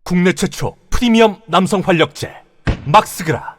국내 최초 프리미엄 남성 활력제 막스그라.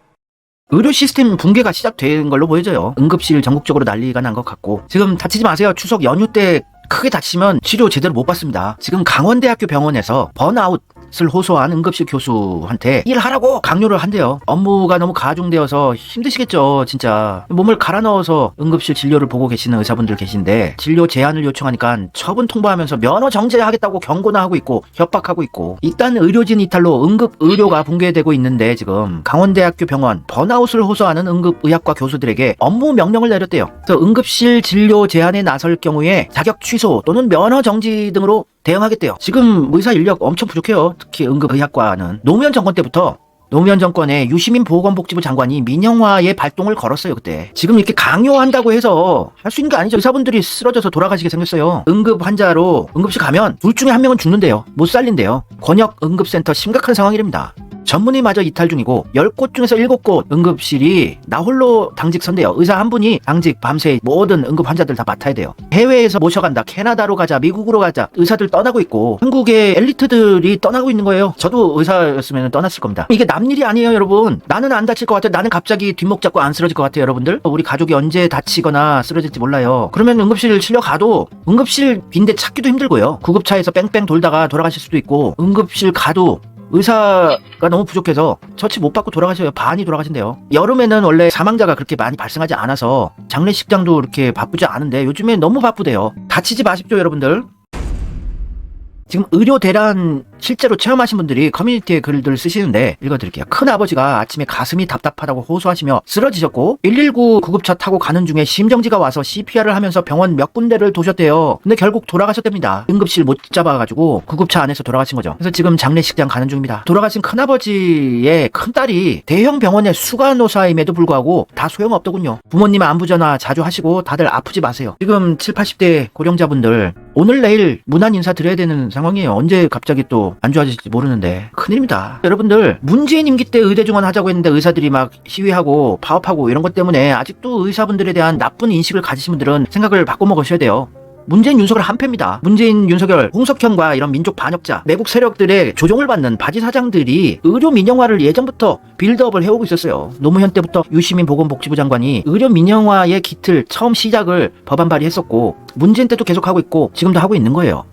의료 시스템 붕괴가 시작된 걸로 보여져요. 응급실 전국적으로 난리가 난 것 같고, 지금 다치지 마세요. 추석 연휴 때 크게 다치면 치료 제대로 못 받습니다. 지금 강원대학교 병원에서 번아웃을 호소한 응급실 교수한테 일하라고 강요를 한대요. 업무가 너무 가중되어서 힘드시겠죠. 진짜 몸을 갈아 넣어서 응급실 진료를 보고 계시는 의사분들 계신데, 진료 제한을 요청하니까 처분 통보하면서 면허 정지하겠다고 경고나 하고 있고 협박하고 있고, 이딴 의료진 이탈로 응급 의료가 붕괴되고 있는데, 지금 강원대학교 병원 번아웃을 호소하는 응급의학과 교수들에게 업무 명령을 내렸대요. 그래서 응급실 진료 제한에 나설 경우에 자격 취소 또는 면허 정지 등으로 대응하겠대요. 지금 의사 인력 엄청 부족해요. 특히 응급의학과는 노무현 정권 때부터 노무현 정권의 유시민 보건복지부 장관이 민영화의 발동을 걸었어요. 그때 지금 이렇게 강요한다고 해서 할 수 있는 게 아니죠. 의사분들이 쓰러져서 돌아가시게 생겼어요. 응급 환자로 응급실 가면 둘 중에 한 명은 죽는데요. 못 살린대요. 권역 응급센터 심각한 상황이랍니다. 전문의마저 이탈 중이고 10곳 중에서 7곳 응급실이 나 홀로 당직 선대요. 의사 한 분이 당직 밤새 모든 응급 환자들 다 맡아야 돼요. 해외에서 모셔간다. 캐나다로 가자. 미국으로 가자. 의사들 떠나고 있고 한국의 엘리트들이 떠나고 있는 거예요. 저도 의사였으면 떠났을 겁니다. 이게 남 일이 아니에요, 여러분. 나는 안 다칠 것 같아요. 나는 갑자기 뒷목 잡고 안 쓰러질 것 같아요, 여러분들. 우리 가족이 언제 다치거나 쓰러질지 몰라요. 그러면 응급실 실려 가도 응급실 빈대 찾기도 힘들고요. 구급차에서 뺑뺑 돌다가 돌아가실 수도 있고, 응급실 가도 의사가 너무 부족해서 처치 못 받고 돌아가셔요. 반이 돌아가신대요. 여름에는 원래 사망자가 그렇게 많이 발생하지 않아서 장례식장도 그렇게 바쁘지 않은데 요즘에 너무 바쁘대요. 다치지 마십시오, 여러분들. 지금 의료 대란 실제로 체험하신 분들이 커뮤니티에 글들 쓰시는데 읽어드릴게요. 큰아버지가 아침에 가슴이 답답하다고 호소하시며 쓰러지셨고 119 구급차 타고 가는 중에 심정지가 와서 CPR을 하면서 병원 몇 군데를 도셨대요. 근데 결국 돌아가셨답니다. 응급실 못 잡아가지고 구급차 안에서 돌아가신 거죠. 그래서 지금 장례식장 가는 중입니다. 돌아가신 큰아버지의 큰딸이 대형 병원의 수간호사임에도 불구하고 다 소용없더군요. 부모님 안부전화 자주 하시고 다들 아프지 마세요. 지금 70, 80대 고령자분들 오늘 내일 문안 인사 드려야 되는 상황이에요. 언제 갑자기 또 안 좋아질지 모르는데 큰일입니다. 여러분들, 문재인 임기 때 의대 중원 하자고 했는데 의사들이 막 시위하고 파업하고 이런 것 때문에 아직도 의사분들에 대한 나쁜 인식을 가지신 분들은 생각을 바꿔먹으셔야 돼요. 문재인 윤석열 한패입니다. 문재인 윤석열 홍석현과 이런 민족 반역자 내국 세력들의 조종을 받는 바지 사장들이 의료 민영화를 예전부터 빌드업을 해오고 있었어요. 노무현 때부터 유시민 보건복지부 장관이 의료 민영화의 기틀 처음 시작을 법안 발의했었고, 문재인 때도 계속 하고 있고 지금도 하고 있는 거예요.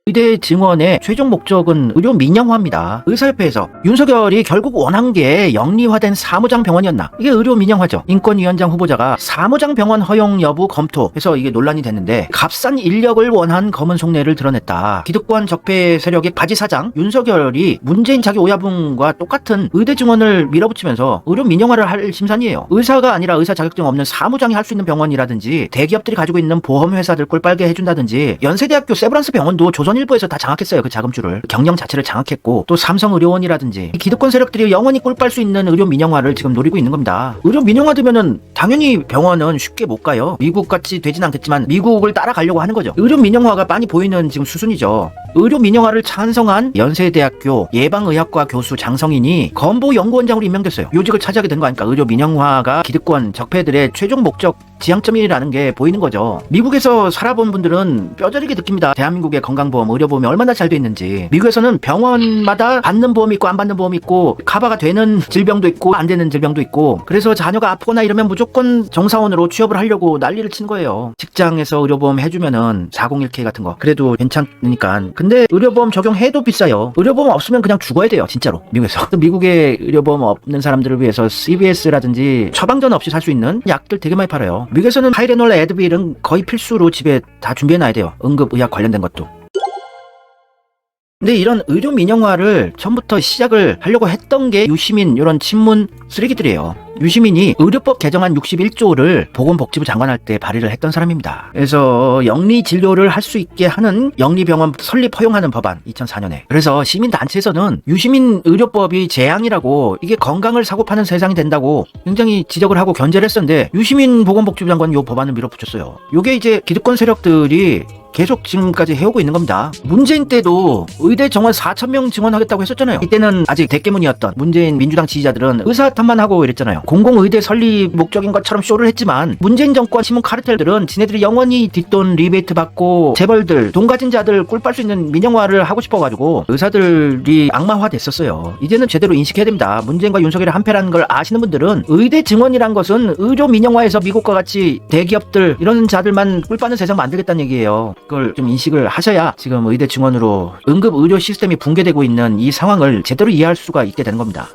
의대 증원의 최종 목적은 의료 민영화입니다. 의사협회에서 윤석열이 결국 원한 게 영리화된 사무장 병원이었나? 이게 의료 민영화죠. 인권위원장 후보자가 사무장 병원 허용 여부 검토해서 이게 논란이 됐는데, 값싼 인력을 원한 검은 속내를 드러냈다. 기득권 적폐 세력의 바지 사장 윤석열이 문재인 자기 오야붕과 똑같은 의대 증원을 밀어붙이면서 의료 민영화를 할 심산이에요. 의사가 아니라 의사 자격증 없는 사무장이 할 수 있는 병원이라든지, 대기업들이 가지고 있는 보험회사들 꼴 빨게 해준다든지, 연세대학교 세브란스 병원도 조선일보에서 다 장악했어요. 그 자금줄을, 경영 자체를 장악했고, 또 삼성의료원이라든지 기득권 세력들이 영원히 꼴 빨 수 있는 의료 민영화를 지금 노리고 있는 겁니다. 의료 민영화 되면은 당연히 병원은 쉽게 못 가요. 미국같이 되진 않겠지만 미국을 따라가려고 하는 거죠. 의료 민영화가 빤히 보이는 지금 수순이죠. 의료 민영화를 찬성한 연세대학교 예방의학과 교수 장성인이 건보연구원장으로 임명됐어요. 요직을 차지하게 된 거 아닙니까? 의료 민영화가 기득권 적폐들의 최종 목적 지향점이라는 게 보이는 거죠. 미국에서 살아본 분들은 뼈저리게 느낍니다. 대한민국의 건강보험, 의료보험이 얼마나 잘 돼 있는지. 미국에서는 병원마다 받는 보험이 있고 안 받는 보험이 있고, 커버가 되는 질병도 있고 안 되는 질병도 있고, 그래서 자녀가 아프거나 이러면 무조건 정사원으로 취업을 하려고 난리를 친 거예요. 직장에서 의료보험 해주면은 401k 같은 거 그래도 괜찮으니까. 근데 의료보험 적용해도 비싸요. 의료보험 없으면 그냥 죽어야 돼요, 진짜로. 미국에서. 미국의 의료보험 없는 사람들을 위해서 CVS라든지 처방전 없이 살 수 있는 약들 되게 많이 팔아요. 미국에서는 타이레놀, 애드빌은 거의 필수로 집에 다 준비해놔야 돼요. 응급의학 관련된 것도. 근데 이런 의료 민영화를 처음부터 시작을 하려고 했던 게 유시민 이런 친문 쓰레기들이에요. 유시민이 의료법 개정안 61조를 보건복지부 장관할 때 발의를 했던 사람입니다. 그래서 영리 진료를 할 수 있게 하는 영리병원 설립 허용하는 법안 2004년에. 그래서 시민단체에서는 유시민 의료법이 재앙이라고, 이게 건강을 사고파는 세상이 된다고 굉장히 지적을 하고 견제를 했었는데, 유시민 보건복지부 장관이 이 법안을 밀어붙였어요. 이게 이제 기득권 세력들이 계속 지금까지 해오고 있는 겁니다. 문재인 때도 의대 정원 4,000명 증원하겠다고 했었잖아요. 이때는 아직 대깨문이었던 문재인 민주당 지지자들은 의사탄만하고 이랬잖아요. 공공의대 설립 목적인 것처럼 쇼를 했지만 문재인 정권 신문 카르텔들은 지네들이 영원히 뒷돈 리베이트 받고 재벌들, 돈 가진 자들 꿀 빨 수 있는 민영화를 하고 싶어가지고 의사들이 악마화 됐었어요. 이제는 제대로 인식해야 됩니다. 문재인과 윤석열의 한패라는 걸 아시는 분들은 의대 증원이란 것은 의료 민영화에서 미국과 같이 대기업들 이런 자들만 꿀 빠는 세상 만들겠다는 얘기예요. 그걸 좀 인식을 하셔야 지금 의대 증원으로 응급 의료 시스템이 붕괴되고 있는 이 상황을 제대로 이해할 수가 있게 되는 겁니다.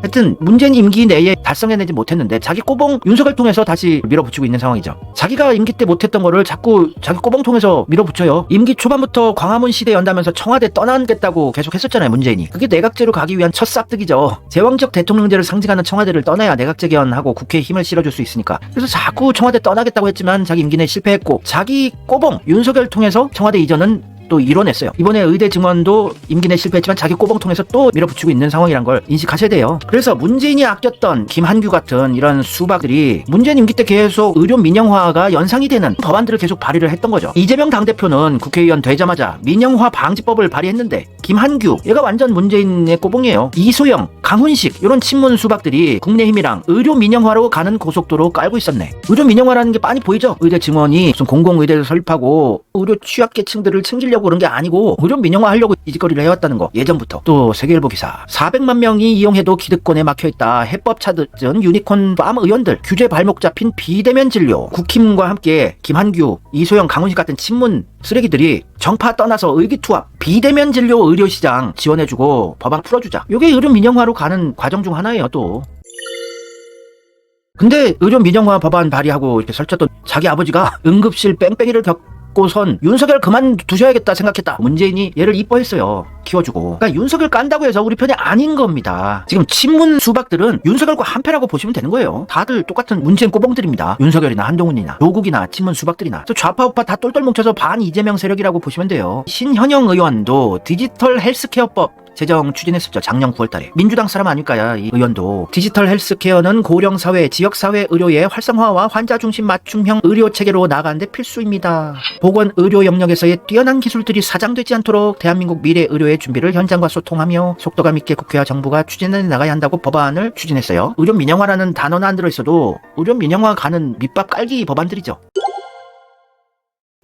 하여튼 문재인 임기 내에 달성해내지 못했는데 자기 꼬봉 윤석열 통해서 다시 밀어붙이고 있는 상황이죠. 자기가 임기 때 못했던 거를 자꾸 자기 꼬봉 통해서 밀어붙여요. 임기 초반부터 광화문 시대 연다면서 청와대 떠나겠다고 계속 했었잖아요, 문재인이. 그게 내각제로 가기 위한 첫 싹득이죠. 제왕적 대통령제를 상징하는 청와대를 떠나야 내각제견하고 국회에 힘을 실어줄 수 있으니까. 그래서 자꾸 청와대 떠나겠다고 했지만 자기 임기 내에 실패했고 자기 꼬봉 윤석열 통해서 청와대 이전은 또 이뤄냈어요. 이번에 의대 증원도 임기 내 실패했지만 자기 꼬봉 통해서 또 밀어붙이고 있는 상황이란 걸 인식하셔야 돼요. 그래서 문재인이 아꼈던 김한규 같은 이런 수박들이 문재인 임기 때 계속 의료 민영화가 연상이 되는 법안들을 계속 발의를 했던 거죠. 이재명 당대표는 국회의원 되자마자 민영화 방지법을 발의했는데 김한규 얘가 완전 문재인의 꼬봉이에요. 이소영, 강훈식 이런 친문 수박들이 국민의힘이랑 의료 민영화로 가는 고속도로 깔고 있었네. 의료 민영화라는 게 빤히 보이죠? 의대 증원이 무슨 공공의대를 설립하고 의료 취약계층들을 챙기려고 그런 게 아니고 의료 민영화 하려고 이 짓거리를 해왔다는 거 예전부터. 또 세계일보 기사 400만 명이 이용해도 기득권에 막혀있다. 해법 찾은 유니콘 팜 의원들 규제 발목 잡힌 비대면 진료. 국힘과 함께 김한규, 이소영, 강훈식 같은 친문 쓰레기들이 정파 떠나서 의기투합 비대면 진료 의료시장 지원해주고 법안 풀어주자. 이게 의료 민영화로 가는 과정 중 하나예요. 또 근데 의료 민영화 법안 발의하고 이렇게 설쳤던 자기 아버지가 응급실 뺑뺑이를 겪고선 윤석열 그만두셔야겠다 생각했다. 문재인이 얘를 이뻐했어요. 키워주고. 그러니까 윤석열 깐다고 해서 우리 편이 아닌 겁니다. 지금 친문 수박들은 윤석열과 한패라고 보시면 되는 거예요. 다들 똑같은 문재인 꼬봉들입니다. 윤석열이나 한동훈이나 조국이나 친문 수박들이나. 또 좌파 우파 다 똘똘 뭉쳐서 반 이재명 세력이라고 보시면 돼요. 신현영 의원도 디지털 헬스케어법 제정 추진했었죠. 작년 9월달에. 민주당 사람 아닐까요? 이 의원도. 디지털 헬스케어는 고령사회, 지역사회 의료의 활성화와 환자 중심 맞춤형 의료 체계로 나아가는데 필수입니다. 보건 의료 영역에서의 뛰어난 기술들이 사장되지 않도록 대한민국 미래 의료의 준비를 현장과 소통하며 속도감 있게 국회와 정부가 추진해 나가야 한다고 법안을 추진했어요. 의료 민영화라는 단어는 안 들어있어도 의료 민영화 가는 밑밥 깔기 법안들이죠.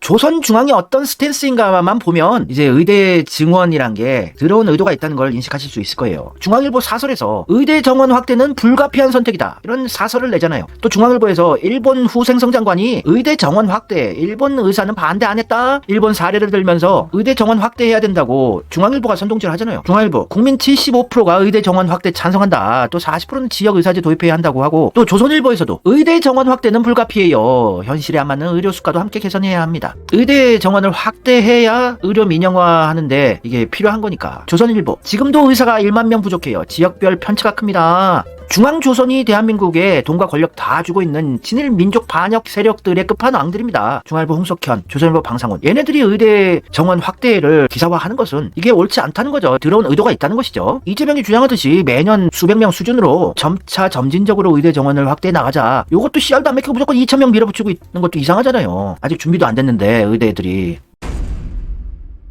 조선중앙이 어떤 스탠스인가만 보면 이제 의대 증원이란 게 들어온 의도가 있다는 걸 인식하실 수 있을 거예요. 중앙일보 사설에서 의대 정원 확대는 불가피한 선택이다 이런 사설을 내잖아요. 또 중앙일보에서 일본 후생성 장관이 의대 정원 확대 일본 의사는 반대 안 했다 일본 사례를 들면서 의대 정원 확대해야 된다고 중앙일보가 선동질 하잖아요. 중앙일보 국민 75%가 의대 정원 확대 찬성한다. 또 40%는 지역 의사제 도입해야 한다고 하고 또 조선일보에서도 의대 정원 확대는 불가피해요. 현실에 안 맞는 의료 수가도 함께 개선해야 합니다. 의대 정원을 확대해야 의료 민영화 하는데 이게 필요한 거니까. 조선일보 지금도 의사가 1만 명 부족해요. 지역별 편차가 큽니다. 중앙조선이 대한민국에 돈과 권력 다 주고 있는 친일 민족 반역 세력들의 끝판왕들입니다. 중앙일보 홍석현, 조선일보 방상훈 얘네들이 의대 정원 확대를 기사화하는 것은 이게 옳지 않다는 거죠. 들어온 의도가 있다는 것이죠. 이재명이 주장하듯이 매년 수백 명 수준으로 점차 점진적으로 의대 정원을 확대해 나가자. 요것도 씨알도 안 맥히고 무조건 2,000명 밀어붙이고 있는 것도 이상하잖아요. 아직 준비도 안 됐는데 의대들이.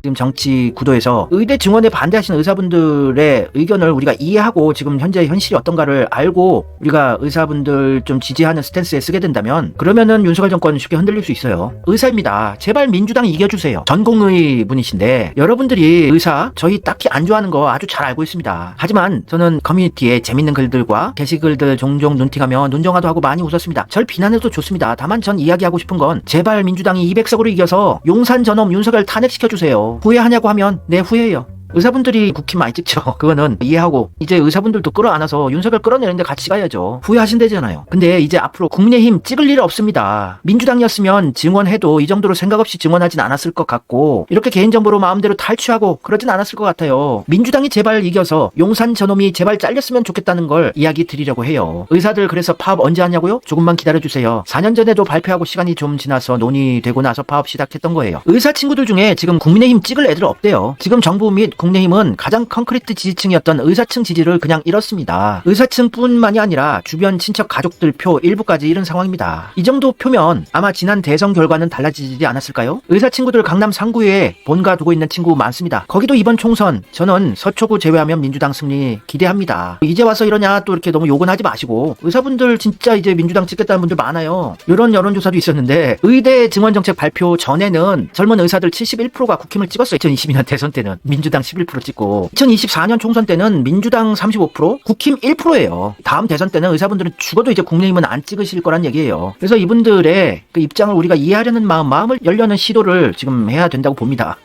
지금 정치 구도에서 의대 증원에 반대하시는 의사분들의 의견을 우리가 이해하고 지금 현재 현실이 어떤가를 알고 우리가 의사분들 좀 지지하는 스탠스에 쓰게 된다면 그러면은 윤석열 정권 쉽게 흔들릴 수 있어요. 의사입니다. 제발 민주당 이겨주세요. 전공의 분이신데 여러분들이 의사 저희 딱히 안 좋아하는 거 아주 잘 알고 있습니다. 하지만 저는 커뮤니티에 재밌는 글들과 게시글들 종종 눈팅하며 눈정화도 하고 많이 웃었습니다. 절 비난해도 좋습니다. 다만 전 이야기하고 싶은 건 제발 민주당이 200석으로 이겨서 용산 전엄 윤석열 탄핵시켜주세요. 후회하냐고 하면 네 후회해요. 의사분들이 국힘 많이 찍죠. 그거는 이해하고 이제 의사분들도 끌어안아서 윤석열 끌어내는데 같이 가야죠. 후회하신대잖아요. 근데 이제 앞으로 국민의힘 찍을 일 없습니다. 민주당이었으면 증원해도 이 정도로 생각 없이 증원하진 않았을 것 같고 이렇게 개인정보로 마음대로 탈취하고 그러진 않았을 것 같아요. 민주당이 제발 이겨서 용산 저놈이 제발 잘렸으면 좋겠다는 걸 이야기 드리려고 해요. 의사들 그래서 파업 언제 하냐고요? 조금만 기다려주세요. 4년 전에도 발표하고 시간이 좀 지나서 논의되고 나서 파업 시작했던 거예요. 의사 친구들 중에 지금 국민의힘 찍을 애들 없대요. 지금 정부 및 국민의힘은 가장 콘크리트 지지층이었던 의사층 지지를 그냥 잃었습니다. 의사층뿐만이 아니라 주변 친척 가족들 표 일부까지 잃은 상황입니다. 이 정도 표면 아마 지난 대선 결과는 달라지지 않았을까요? 의사 친구들 강남 상구에 본가 두고 있는 친구 많습니다. 거기도 이번 총선 저는 서초구 제외하면 민주당 승리 기대합니다. 이제 와서 이러냐 또 이렇게 너무 욕은 하지 마시고 의사분들 진짜 이제 민주당 찍겠다는 분들 많아요. 이런 여론조사도 있었는데 의대 증원정책 발표 전에는 젊은 의사들 71%가 국힘을 찍었어요. 2022년 대선 때는 민주당 11% 찍고 2024년 총선 때는 민주당 35% 국힘 1%예요. 다음 대선 때는 의사분들은 죽어도 이제 국민의힘은 안 찍으실 거란 얘기예요. 그래서 이분들의 그 입장을 우리가 이해하려는 마음을 열려는 시도를 지금 해야 된다고 봅니다.